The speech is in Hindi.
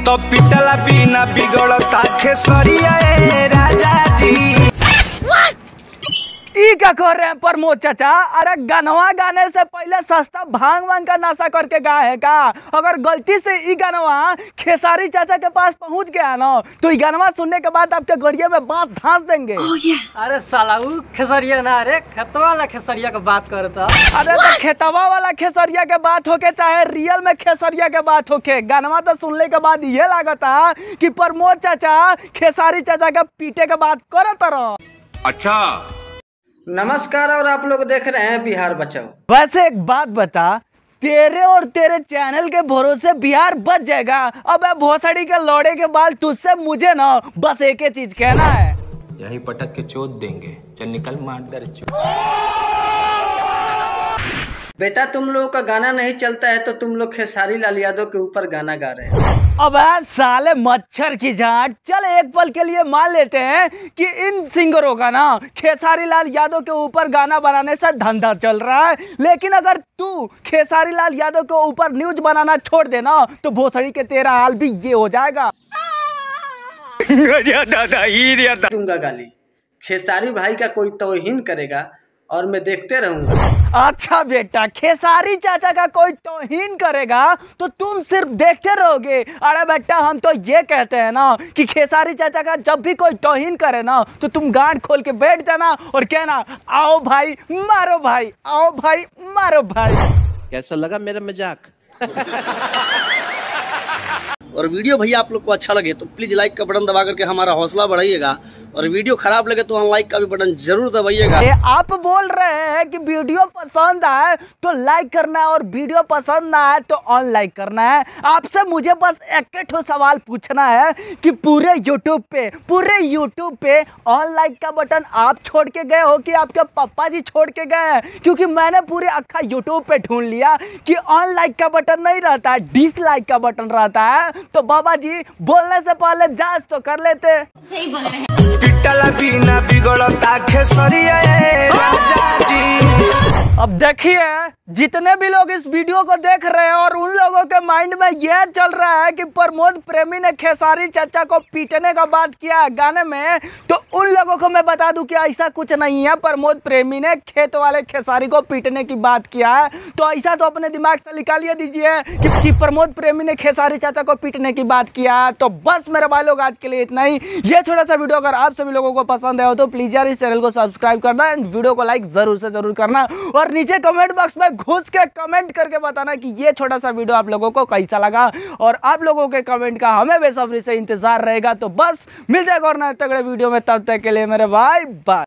तो पिटला बिना बिगड़ता खेसरिया राजा जी। ई क्या कर रहे हैं प्रमोद चाचा? अरे गनवा गाने से पहले सस्ता भांग वांग का नशा करके गाए है का? अगर गलती से ई गनवा खेसारी चाचा के पास पहुंच गया ना तो ई गनवा सुनने के बाद आपके गड़िया में बांस धांस देंगे। अरे साला ऊ खेसरिया ना, अरे खेतवा वाला खेसरिया का बात करता। अरे तो खेतवा वाला खेसरिया के बात होके चाहे रियल में खेसरिया के बात होके, गनवा तो सुनने के बाद ये लागता कि प्रमोद चाचा खेसारी चाचा के पीटे के बात करत रह। अच्छा नमस्कार, और आप लोग देख रहे हैं बिहार बचाओ। वैसे एक बात बता, तेरे और तेरे चैनल के भरोसे बिहार बच जाएगा? अब भोसड़ी के लौड़े के बाद तुझसे मुझे ना बस एक ही चीज कहना है, यही पटक के चोट देंगे। चल निकल मार बेटा तुम लोगों का गाना नहीं चलता है तो तुम लोग खेसारी लाल यादव के ऊपर गाना गा रहे हैं। अब साले मच्छर की जाट। चल एक पल के लिए मान लेते हैं कि इन सिंगरों का ना खेसारी लाल यादव के ऊपर गाना बनाने से धंधा चल रहा है, लेकिन अगर तू खेसारी लाल यादव के ऊपर न्यूज बनाना छोड़ देना तो भोसड़ी के तेरा हाल भी ये हो जाएगा। दूंगा गाली, खेसारी भाई का कोई तौहीन करेगा और मैं देखते रहूंगा। अच्छा बेटा, खेसारी चाचा का कोई तौहीन करेगा तो तुम सिर्फ देखते रहोगे? अरे बेटा हम तो ये कहते हैं ना कि खेसारी चाचा का जब भी कोई तौहीन करे ना तो तुम गांठ खोल के बैठ जाना और कहना आओ भाई मारो भाई, आओ भाई मारो भाई। कैसा लगा मेरा मजाक? और वीडियो भैया आप लोग को अच्छा लगे तो प्लीज लाइक का बटन दबा करके हमारा हौसला बढ़ाइएगा, और वीडियो खराब लगे तो अनलाइक का भी बटन जरूर दबाइएगा। आप बोल रहे हैं कि वीडियो पसंद आए तो लाइक करना है और वीडियो पसंद ना आए तो अनलाइक करना है। आपसे मुझे बस एक सवाल पूछना है कि पूरे यूट्यूब पे अनलाइक का बटन आप छोड़ के गए हो कि आपके पापा जी छोड़ के गए हैं? क्योंकि मैंने पूरे अक्खा यूट्यूब पे ढूंढ लिया कि अनलाइक का बटन नहीं रहता है, डिसलाइक का बटन रहता है। तो बाबा जी बोलने से पहले जांच तो कर लेते। सही बोल रहे हैं। पिटला बिना बिगड़ता खेसरिया राजा जी। अब देखिए, जितने भी लोग इस वीडियो को देख रहे हैं और उन लोगों के माइंड में यह चल रहा है कि प्रमोद प्रेमी ने खेसारी चाचा को पीटने का बात किया है गाने में, तो उन लोगों को मैं बता दूं कि ऐसा कुछ नहीं है। प्रमोद प्रेमी ने खेत वाले खेसारी को पीटने की बात किया है, तो ऐसा तो अपने दिमाग से निकालिए दीजिए कि प्रमोद प्रेमी ने खेसारी चाचा को पीटने की बात किया है। तो बस मेरे भाई लोग आज के लिए इतना ही। ये छोटा सा वीडियो अगर आप सभी लोगों को पसंद है हो तो प्लीज यार इस चैनल को सब्सक्राइब करना एंड वीडियो को लाइक जरूर से जरूर करना, और नीचे कमेंट बॉक्स में घुस के कमेंट करके बताना कि ये छोटा सा वीडियो आप लोगों को कैसा लगा, और आप लोगों के कमेंट का हमें बेसब्री से इंतजार रहेगा। तो बस मिल जाएगा और नए तगड़े वीडियो में, तब तक के लिए मेरे भाई बाय।